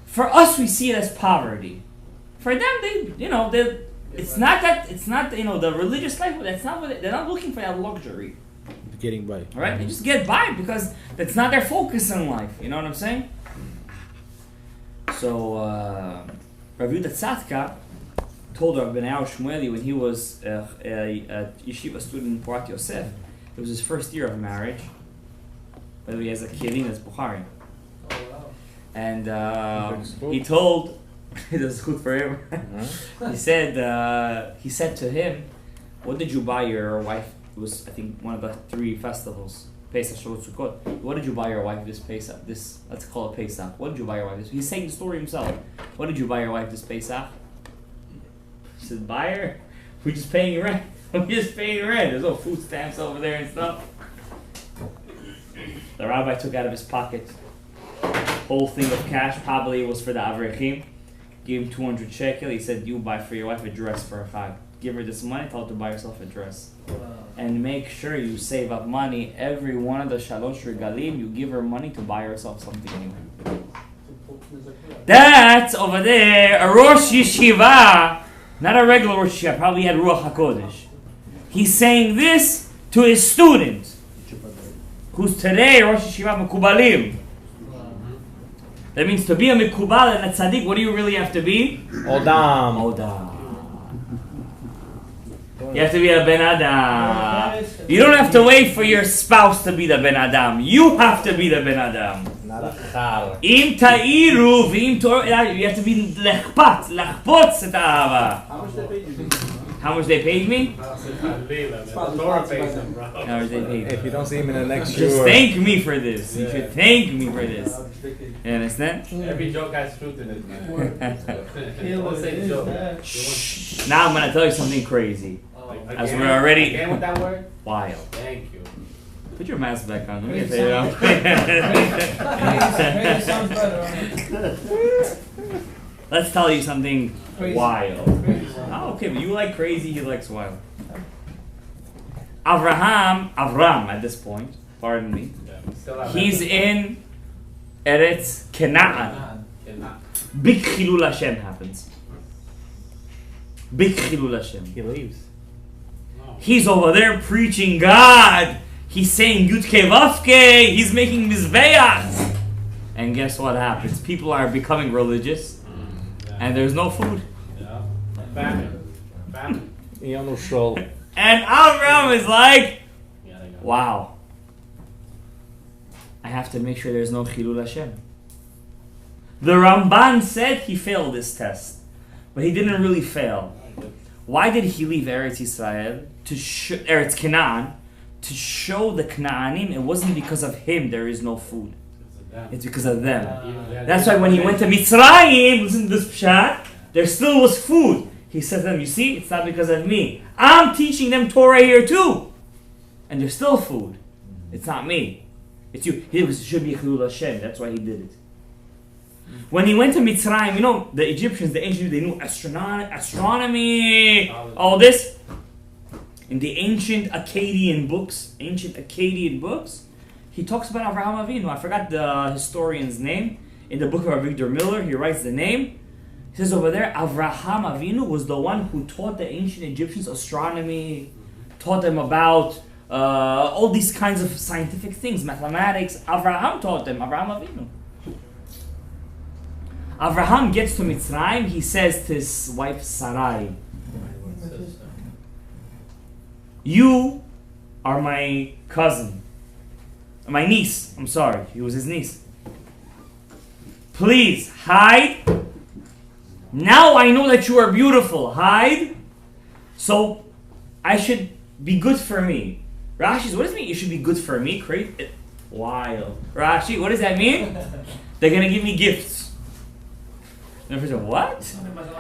for us we see it as poverty. For them, it's not, the religious life, that's not what they're not looking for that luxury. Getting by. Right? They just get by because that's not their focus in life. You know what I'm saying? So, Rav Yudah Tzadka told Rav Benayahu Shmueli when he was a yeshiva student in Porat Yosef, it was his first year of marriage. By the way, he has a kidding that's Bukhari. Oh, wow. And he told, it was good for him. He said to him, what did you buy your wife? It was, I think, one of the 3 festivals. Pesach, Shavuot, Sukkot. What did you buy your wife this Pesach? Let's call it Pesach. What did you buy your wife this? He's saying the story himself. What did you buy your wife this Pesach? He said, buy her? We're just paying rent. We're just paying rent. There's no food stamps over there and stuff. The rabbi took out of his pocket whole thing of cash. Probably it was for the Avrechim. Gave him 200 shekel. He said, you buy for your wife a dress for a Chag. Give her this money, tell her to buy yourself a dress. Wow. And make sure you save up money. Every one of the Shalosh Regalim, you give her money to buy herself something new. That's over there, a Rosh Yeshiva, not a regular Rosh Yeshiva, probably had Ruach HaKodesh. He's saying this to his student, who's today Rosh Yeshiva Mekubalim. That means to be a mikubal and a tzaddik, what do you really have to be? Odam. Odam. You have to be a ben adam. You don't have to wait for your spouse to be the ben adam. You have to be the ben adam. Not a char. Im ta'iru v'im tor. You have to be lechpat, lachpotz et ahava. How much they paid you? How much they paid me? Torah pays them, bro. How much they paid me? If you don't see him in the next Just year. thank me for this. You should thank me for this. You understand? Every joke has truth in it, man. Don't say joke. Now I'm gonna tell you something crazy. As we're already Again with that word? wild. Thank you. Put your mask back on. Let me tell you. Maybe sounds better. Let's tell you something Crazy. wild. Oh, okay, but you like crazy, he likes wild. Avram at this point, pardon me, Yeah, we still have he's that. in Eretz Canaan. Big Chilul Hashem happens. Big Chilul Hashem. He leaves. No. He's over there preaching God. He's saying Yudke Vavke. He's making Mizbeach. And guess what happens? People are becoming religious, Yeah. and there's no food. Yeah. Famine. Famine. Yonu Shol. And Avram is like, Yeah, they go. wow. I have to make sure there's no Chilul Hashem. The Ramban said he failed this test, but he didn't really fail. Why did he leave Eretz Yisrael Eretz Canaan to show the Canaanim? It wasn't because of him there is no food. It's because of them. That's why when he went to Mitzrayim, listen to this pshat, there still was food. He said to them, you see, it's not because of me. I'm teaching them Torah here too. And there's still food. It's not me. It's you. It should be Chilul Hashem. That's why he did it. When he went to Mitzrayim, you know, the Egyptians, the ancients, they knew astronomy, all this. In the ancient Akkadian books, he talks about Avraham Avinu. I forgot the historian's name. In the book of Victor Miller, he writes the name. He says over there, Avraham Avinu was the one who taught the ancient Egyptians astronomy, taught them about all these kinds of scientific things, mathematics. Avraham taught them, Avraham Avinu. Avraham gets to Mitzrayim, he says to his wife Sarai, you are my cousin. My niece, I'm sorry, he was his niece. Please, hide. Now I know that you are beautiful. Hide. So, I should be good for me. Rashi, what does it mean? You should be good for me? Crazy. Wild. Rashi, what does that mean? They're going to give me gifts. And the person, what?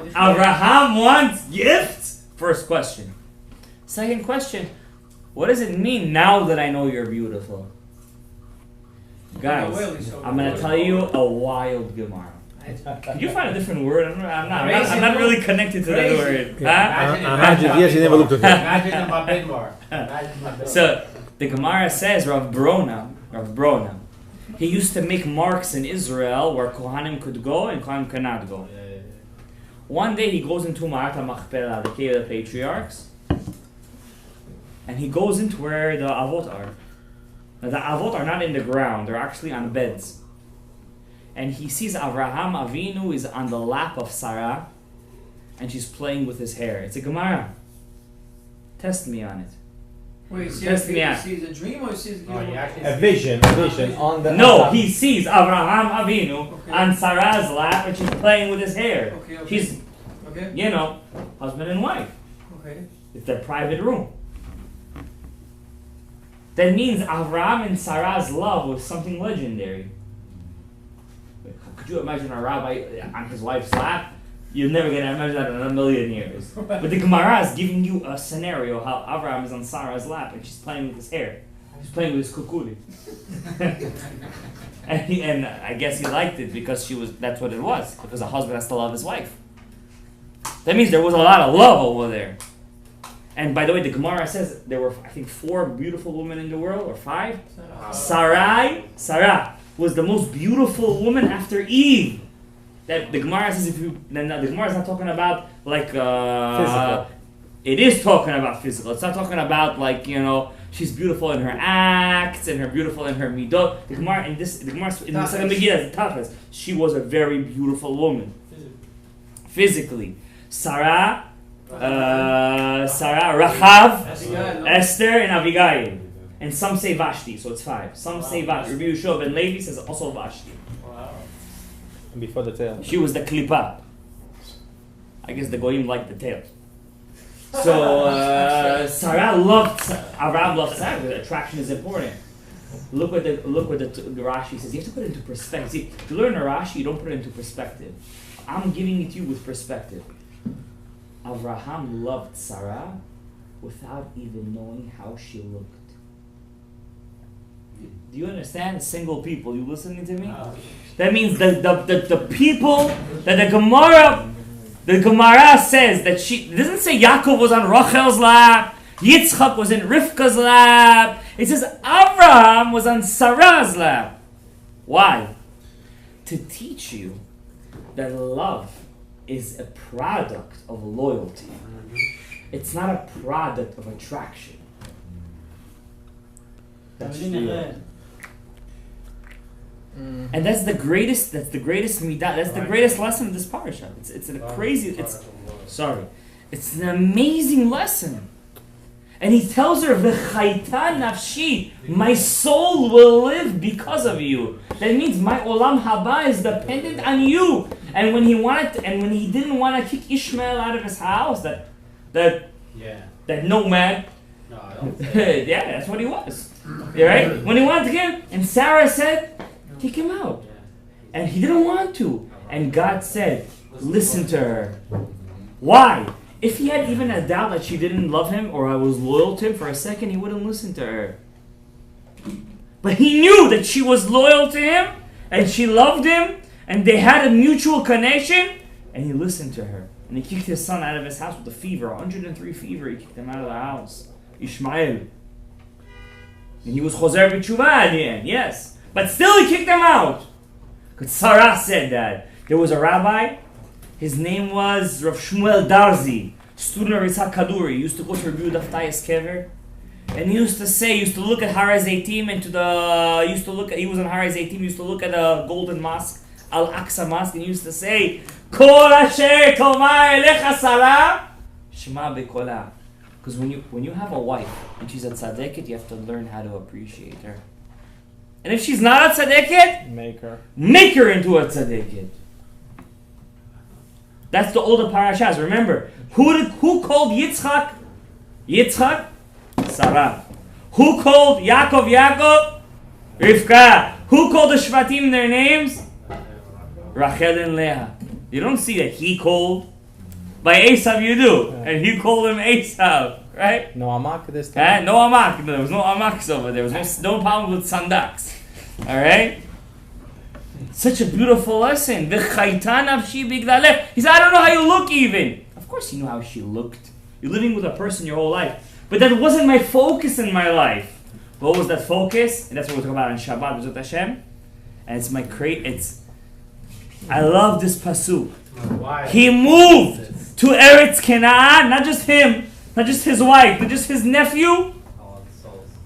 Abraham wants gifts? First question. Second question, what does it mean now that I know you're beautiful? Guys, I'm going to tell you a wild Gemara. Could you find a different word? I'm not really connected to that word. Huh? Imagine, yes, you never looked at him. Imagine my bedmar. So, the Gemara says, Rav Brona, he used to make marks in Israel where Kohanim could go and Kohanim could not go. One day he goes into Ma'at HaMachpelah, the cave of the patriarchs, and he goes into where the Avot are. Now, the Avot are not in the ground, they're actually on beds. And he sees Avraham Avinu is on the lap of Sarah, and she's playing with his hair. It's a Gemara. Test me on it. Wait, Test me out. sees a dream or sees A vision on the. No, he sees Avraham Avinu on Sarah's lap, and she's playing with his hair. Okay. She's, Okay. you know, husband and wife. Okay. It's their private room. That means Avraham and Sarah's love was something legendary. Could you imagine a rabbi on his wife's lap? You'll never get to imagine that in a million years. But the Gemara is giving you a scenario how Avraham is on Sarah's lap and she's playing with his hair. She's playing with his kukuli. and I guess he liked it because that's what it was. Because a husband has to love his wife. That means there was a lot of love over there. And by the way, the Gemara says there were, I think, 4 beautiful women in the world, or 5. Sarah was the most beautiful woman after Eve. That the Gemara says the Gemara is not talking about like physical. It is talking about physical. It's not talking about like She's beautiful in her acts and her beautiful in her midot. The Gemara in the second Megillah, the Tachlis, she was a very beautiful woman. Physically. Sarah, Rachav, Esther, and Abigail. And some say Vashti, so it's 5. Some say Vashti. Rabbi Yehoshua ben Levi says also Vashti. Before the tail. She was the klipa. I guess the goyim liked the tail. So Abraham loved Sarah. The attraction is important. Look what the Rashi says. You have to put it into perspective. See, to learn a Rashi, you don't put it into perspective. I'm giving it to you with perspective. Abraham loved Sarah without even knowing how she looked. Do you understand? Single people, you listening to me? That means the people that the Gemara says that it doesn't say Yaakov was on Rachel's lap, Yitzchak was in Rivka's lap. It says Abraham was on Sarah's lap. Why? To teach you that love is a product of loyalty. It's not a product of attraction. And that's the greatest midah. That's the greatest lesson of this parasha. It's an amazing lesson. And he tells her, "V'chayta nafshi, my soul will live because of you." That means my olam haba is dependent on you. And when he didn't want to kick Ishmael out of his house, that nomad. No, I don't think. Yeah, that's what he was. Right? When he wanted to kill him, and Sarah said, "Kick him out," and he didn't want to. And God said, "Listen to her." Why? If he had even a doubt that she didn't love him or I was loyal to him for a second, he wouldn't listen to her. But he knew that she was loyal to him and she loved him and they had a mutual connection, and he listened to her. And he kicked his son out of his house with a fever, 103 fever. He kicked him out of the house. Ishmael. And he was Chozer b'tshuva at the end, yes. But still he kicked him out. Because Sarah said that. There was a rabbi. His name was Rav Shmuel Darzi, student of Yitzhak Kaduri. He used to go to review the Ftayas Kever. And he used to look at Har HaZeitim he was on Har HaZeitim, he used to look at the Golden Mosque, Al-Aqsa Mosque, and he used to say, Kol asher tomar Lecha Sarah, Shema bekola. Because when you have a wife and she's a tzaddiket, you have to learn how to appreciate her. And if she's not a tzaddiket, make her into a tzaddiket. That's the older parashas. Remember, who called Yitzchak? Yitzchak? Sarah. Who called Yaakov? Rivka. Who called the Shvatim their names? Rachel and Lecha. You don't see that he called. By Esav you do. And he called him Esav. Right? No amak this time. No amak. There was no amaks over there. There was no problem with sandaks. Alright? Such a beautiful lesson. He said, I don't know how you look even. Of course you know how she looked. You're living with a person your whole life. But that wasn't my focus in my life. What was that focus? And that's what we're talking about on Shabbat, B'ezrat Hashem. And I love this pasuk. He moved to Eretz Canaan, not just him, not just his wife, but just his nephew.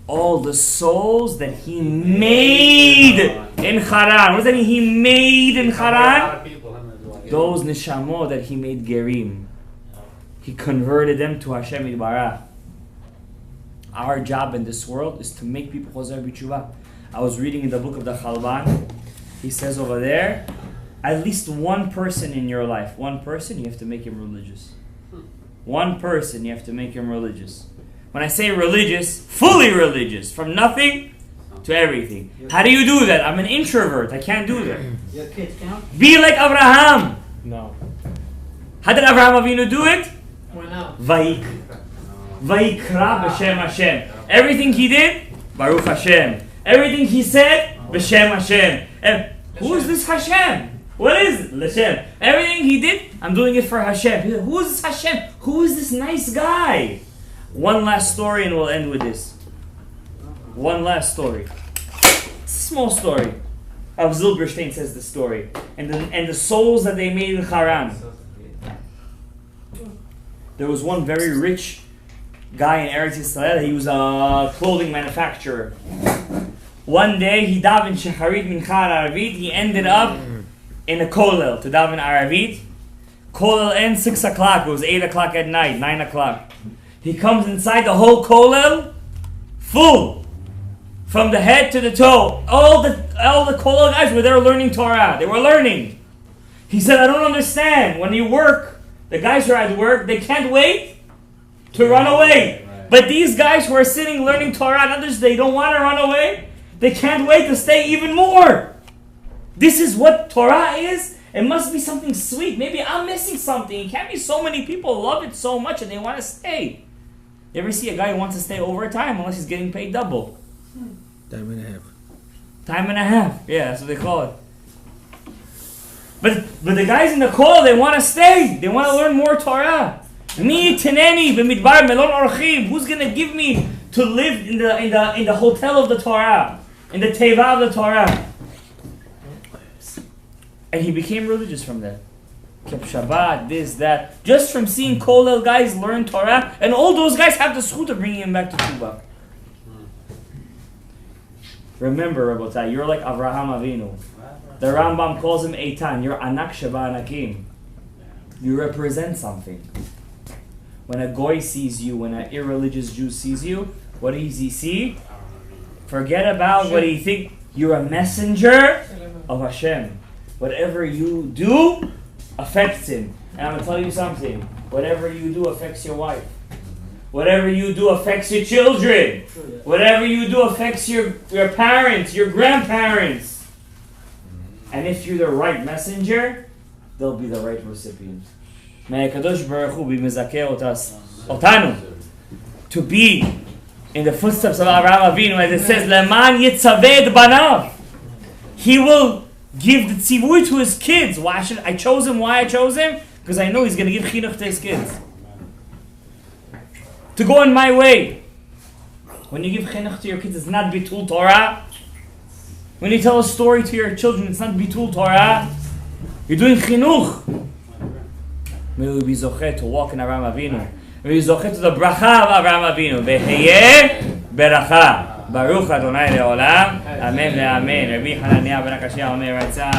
All the souls that he made in Haran. What does that mean? He made in Haran? Those neshamot that he made gerim. He converted them to Hashem Yitbarach. Our job in this world is to make people chozer b'tshuva. I was reading in the book of the Chalban. He says over there, at least one person in your life, one person, you have to make him religious. One person, you have to make him religious. When I say religious, fully religious, from nothing to everything. How do you do that? I'm an introvert. I can't do that. Your kids count? Be like Abraham. No. How did Abraham Avinu do it? Why not? Vayikra b'shem Hashem. Everything he did, Baruch Hashem. Everything he said, b'shem Hashem. And who is this Hashem? What is it? L'Shem. Everything he did, I'm doing it for Hashem. Who is this Hashem? Who is this nice guy? One last story and we'll end with this. One last story. It's a small story. Rav Zilberstein says the story. And the souls that they made in Haran. There was one very rich guy in Eretz Yisrael. He was a clothing manufacturer. One day he davened Shacharit Mincha Aravit. He ended up in a kollel to daven Aravit. Kollel ends 6 o'clock. It was 8 o'clock at night, 9 o'clock. He comes inside, the whole kollel full, from the head to the toe. All the kollel guys were there learning Torah. They were learning. He said, I don't understand. When you work, the guys who are at work, they can't wait to run away. But these guys who are sitting learning Torah, and others, they don't want to run away. They can't wait to stay even more. This is what Torah is. It must be something sweet. Maybe I'm missing something. It can't be so many people love it so much and they want to stay. You ever see a guy who wants to stay overtime unless he's getting paid double? Time and a half. Time and a half. Yeah, that's what they call it. But the guys in the call, they want to stay. They want to learn more Torah. Me teneni b'midbar melon orchim. Who's gonna give me to live in the hotel of the Torah, in the teva of the Torah? And he became religious from that. Kept Shabbat, this, that. Just from seeing kollel guys learn Torah, and all those guys have the zchut of bringing him back to Tshuva. Remember, Rabotai, you're like Avraham Avinu. The Rambam calls him Eitan. You're Anak Sheba Anakim. You represent something. When a goy sees you, when an irreligious Jew sees you, what does he see? Forget about what he think. You're a messenger of Hashem. Whatever you do affects him. And I'm going to tell you something. Whatever you do affects your wife. Whatever you do affects your children. Whatever you do affects your parents, your grandparents. And if you're the right messenger, they'll be the right recipient. May HaKadosh Baruch Hu be mezakeh otanu to be in the footsteps of Avraham Avinu, as it says, Leman yitzaveh banav. He will give the tzivui to his kids. Why I chose him? Why I chose him? Because I know he's going to give chinuch to his kids. To go in my way. When you give chinuch to your kids, it's not bitul Torah. When you tell a story to your children, it's not bitul Torah. You're doing chinuch. May we be zocheh to walk in Avraham Avinu. May we be zocheh to the bracha of Avraham Avinu. Veheyeh beracha. Baruch Adonai le'olam. Amen ve'amen. Rabbi Hananiah ben Akashia Omer Ratzah.